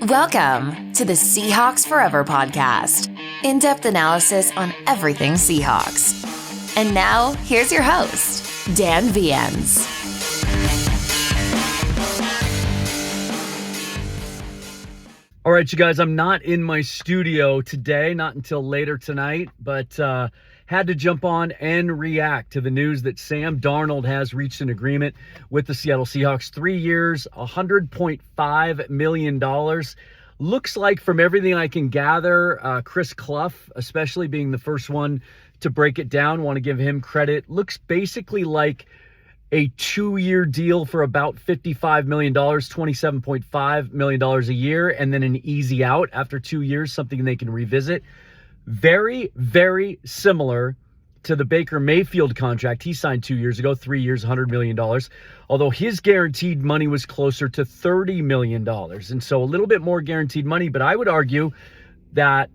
Welcome to the Seahawks Forever podcast. In-depth analysis on everything Seahawks. And now, here's your host, Dan Viens. All right, you guys, I'm not in my studio today, not until later tonight, but had to jump on and react to the news that Sam Darnold has reached an agreement with the Seattle Seahawks. 3 years, $100.5 million. Looks like, from everything I can gather, Chris Clough, especially being the first one to break it down, want to give him credit. Looks basically like a 2-year deal for about $55 million, $27.5 million a year, and then an easy out after 2 years, something they can revisit. Very, very similar to the Baker Mayfield contract he signed 2 years ago, 3 years, $100 million, although his guaranteed money was closer to $30 million. And so a little bit more guaranteed money, but I would argue that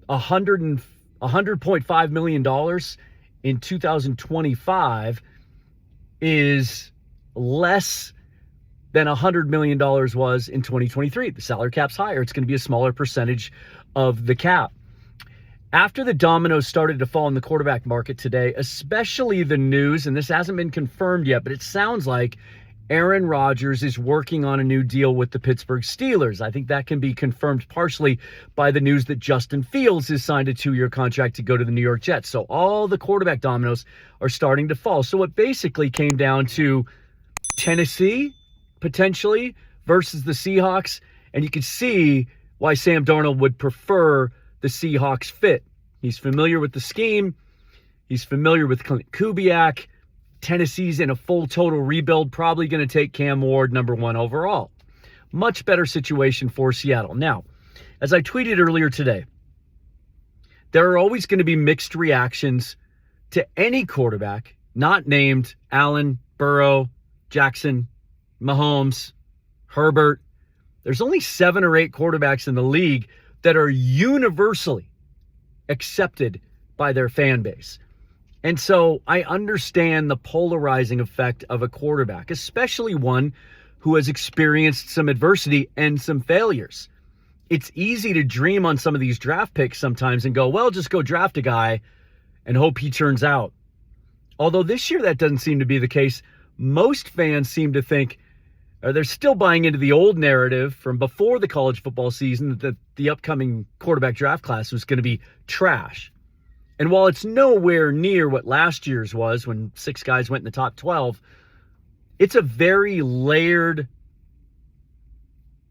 $100.5 million in 2025 is less than $100 million was in 2023. The salary cap's higher. It's going to be a smaller percentage of the cap. After the dominoes started to fall in the quarterback market today, especially the news, and this hasn't been confirmed yet, but it sounds like Aaron Rodgers is working on a new deal with the Pittsburgh Steelers. I think that can be confirmed partially by the news that Justin Fields has signed a 2-year contract to go to the New York Jets. So all the quarterback dominoes are starting to fall. So it basically came down to Tennessee, potentially, versus the Seahawks. And you can see why Sam Darnold would prefer the Seahawks fit. He's familiar with the scheme. He's familiar with Clint Kubiak. Tennessee's in a full total rebuild, probably going to take Cam Ward number 1 overall. Much better situation for Seattle. Now, as I tweeted earlier today, there are always going to be mixed reactions to any quarterback not named Allen, Burrow, Jackson, Mahomes, Herbert. There's only 7 or 8 quarterbacks in the league that are universally accepted by their fan base. And so I understand the polarizing effect of a quarterback, especially one who has experienced some adversity and some failures. It's easy to dream on some of these draft picks sometimes and go, well, just go draft a guy and hope he turns out. Although this year that doesn't seem to be the case. Most fans seem to think, or they're still buying into the old narrative from before the college football season that the upcoming quarterback draft class was going to be trash. And while it's nowhere near what last year's was when 6 guys went in the top 12, it's a very layered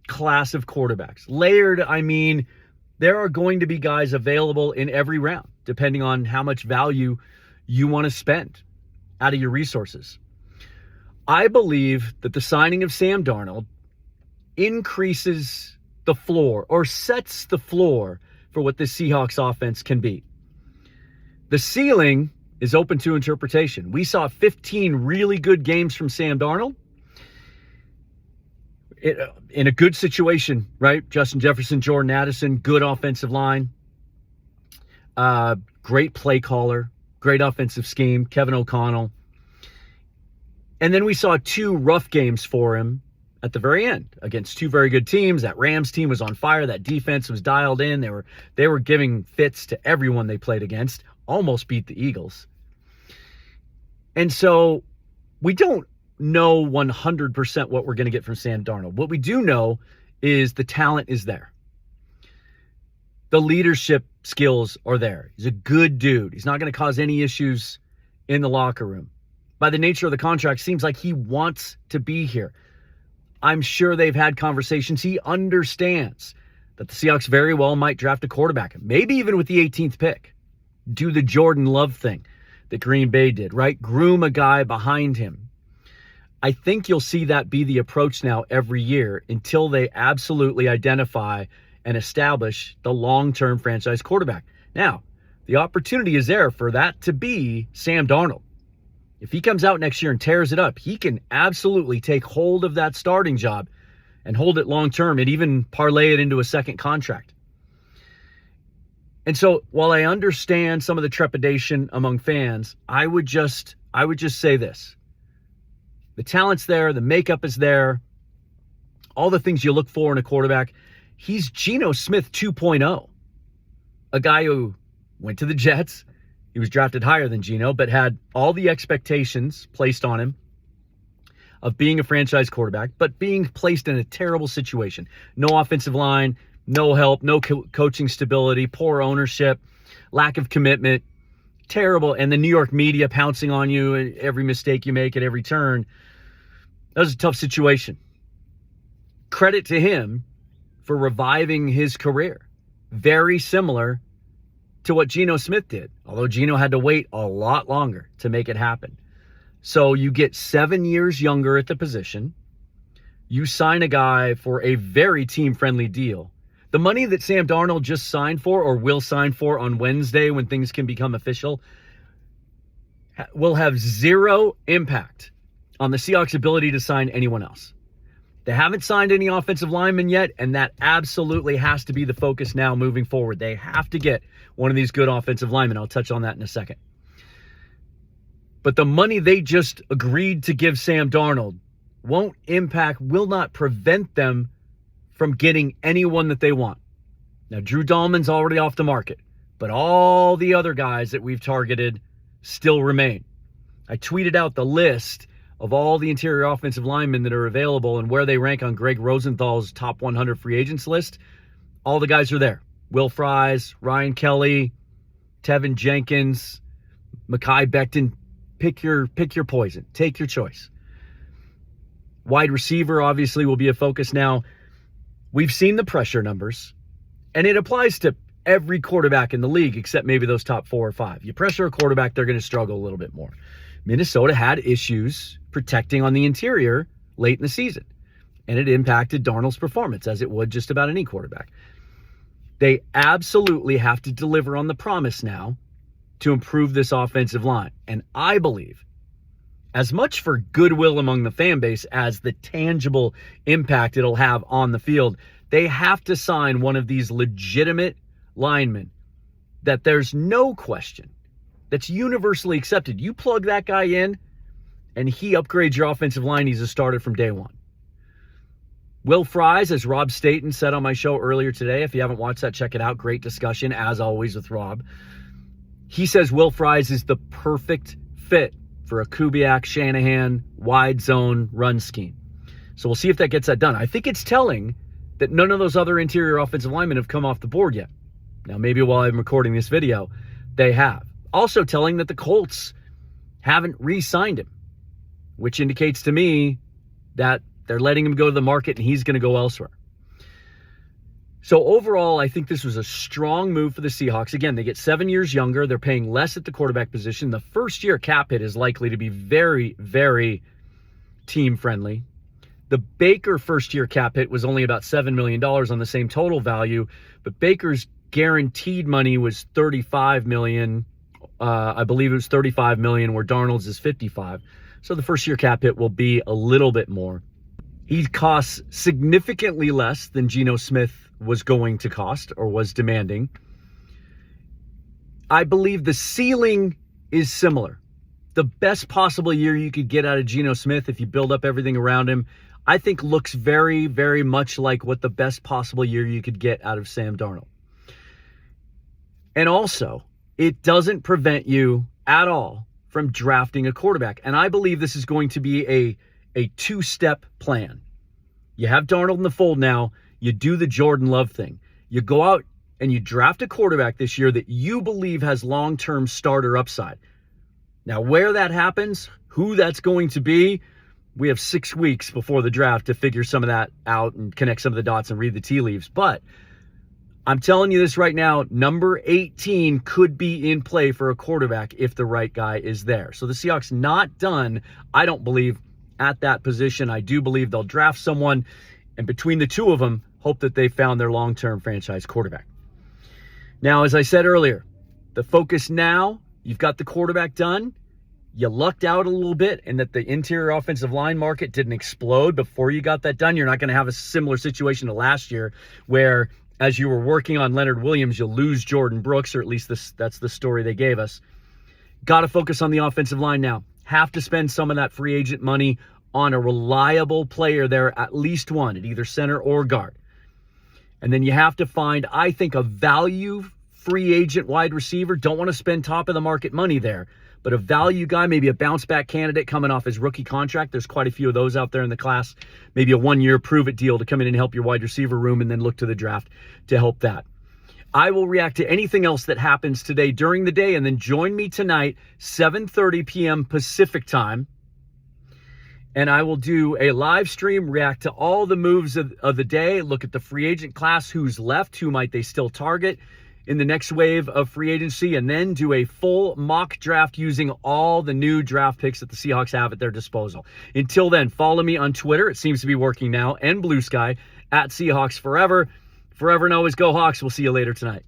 class of quarterbacks. Layered, I mean, there are going to be guys available in every round, depending on how much value you want to spend out of your resources. I believe that the signing of Sam Darnold increases the floor or sets the floor for what the Seahawks offense can be. The ceiling is open to interpretation. We saw 15 really good games from Sam Darnold in a good situation, right? Justin Jefferson, Jordan Addison, good offensive line, great play caller, great offensive scheme, Kevin O'Connell. And then we saw 2 rough games for him at the very end against 2 very good teams. That Rams team was on fire. That defense was dialed in. They were giving fits to everyone they played against. Almost beat the Eagles. And so we don't know 100% what we're going to get from Sam Darnold. What we do know is the talent is there. The leadership skills are there. He's a good dude. He's not going to cause any issues in the locker room. By the nature of the contract, seems like he wants to be here. I'm sure they've had conversations. He understands that the Seahawks very well might draft a quarterback, maybe even with the 18th pick. Do the Jordan Love thing that Green Bay did, right? Groom a guy behind him. I think you'll see that be the approach now every year until they absolutely identify and establish the long-term franchise quarterback. Now, the opportunity is there for that to be Sam Darnold. If he comes out next year and tears it up, he can absolutely take hold of that starting job and hold it long-term and even parlay it into a second contract. And so while I understand some of the trepidation among fans, I would just say this. The talent's there. The makeup is there. All the things you look for in a quarterback. He's Geno Smith 2.0, a guy who went to the Jets. He was drafted higher than Geno, but had all the expectations placed on him of being a franchise quarterback, but being placed in a terrible situation. No offensive line, no help, no coaching stability, poor ownership, lack of commitment, terrible. And the New York media pouncing on you and every mistake you make at every turn. That was a tough situation. Credit to him for reviving his career. Very similar to what Geno Smith did, although Geno had to wait a lot longer to make it happen. So you get 7 years younger at the position. You sign a guy for a very team-friendly deal. The money that Sam Darnold just signed for, or will sign for on Wednesday when things can become official, will have zero impact on the Seahawks' ability to sign anyone else. They haven't signed any offensive linemen yet, and that absolutely has to be the focus now moving forward. They have to get one of these good offensive linemen. I'll touch on that in a second. But the money they just agreed to give Sam Darnold will not prevent them from getting anyone that they want. Now, Drew Dahlman's already off the market, but all the other guys that we've targeted still remain. I tweeted out the list of all the interior offensive linemen that are available and where they rank on Greg Rosenthal's top 100 free agents list. All the guys are there. Will Fries, Ryan Kelly, Tevin Jenkins, Mekhi Becton. Pick your poison. Take your choice. Wide receiver obviously will be a focus now. We've seen the pressure numbers, and it applies to every quarterback in the league except maybe those top 4 or 5. You pressure a quarterback, they're going to struggle a little bit more. Minnesota had issues protecting on the interior late in the season, and it impacted Darnold's performance, as it would just about any quarterback. They absolutely have to deliver on the promise now to improve this offensive line. And I believe, as much for goodwill among the fan base as the tangible impact it'll have on the field, they have to sign one of these legitimate linemen that there's no question, that's universally accepted. You plug that guy in and he upgrades your offensive line. He's a starter from day one. Will Fries, as Rob Staten said on my show earlier today, if you haven't watched that, check it out. Great discussion, as always, with Rob. He says Will Fries is the perfect fit for a Kubiak, Shanahan, wide zone run scheme. So we'll see if that gets that done. I think it's telling that none of those other interior offensive linemen have come off the board yet. Now, maybe while I'm recording this video, they have. Also telling that the Colts haven't re-signed him, which indicates to me that they're letting him go to the market and he's going to go elsewhere. So overall, I think this was a strong move for the Seahawks. Again, they get 7 years younger. They're paying less at the quarterback position. The first-year cap hit is likely to be very, very team-friendly. The Baker first-year cap hit was only about $7 million on the same total value, but Baker's guaranteed money was $35 million. I believe it was $35 million, where Darnold's is $55. So the first-year cap hit will be a little bit more. He costs significantly less than Geno Smith was going to cost or was demanding. I believe the ceiling is similar. The best possible year you could get out of Geno Smith, if you build up everything around him, I think looks very, very much like what the best possible year you could get out of Sam Darnold. And also, it doesn't prevent you at all from drafting a quarterback. And I believe this is going to be a two-step plan. You have Darnold in the fold now. You do the Jordan Love thing. You go out and you draft a quarterback this year that you believe has long-term starter upside. Now, where that happens, who that's going to be, we have 6 weeks before the draft to figure some of that out and connect some of the dots and read the tea leaves. But I'm telling you this right now, number 18 could be in play for a quarterback if the right guy is there. So the Seahawks not done, I don't believe, at that position. I do believe they'll draft someone, and between the two of them, hope that they found their long-term franchise quarterback. Now, as I said earlier, the focus now, you've got the quarterback done. You lucked out a little bit in that the interior offensive line market didn't explode before you got that done. You're not going to have a similar situation to last year where, as you were working on Leonard Williams, you lose Jordan Brooks, or at least that's the story they gave us. Got to focus on the offensive line now. Have to spend some of that free agent money on a reliable player there, at least one, at either center or guard. And then you have to find, I think, a value free agent wide receiver. Don't want to spend top of the market money there, but a value guy, maybe a bounce back candidate coming off his rookie contract. There's quite a few of those out there in the class. Maybe a 1-year prove it deal to come in and help your wide receiver room, and then look to the draft to help that. I will react to anything else that happens today during the day, and then join me tonight, 7:30 p.m. Pacific time. And I will do a live stream, react to all the moves of the day, look at the free agent class, who's left, who might they still target in the next wave of free agency, and then do a full mock draft using all the new draft picks that the Seahawks have at their disposal. Until then, follow me on Twitter. It seems to be working now, and Blue Sky, at Seahawks Forever. Forever and always go Hawks. We'll see you later tonight.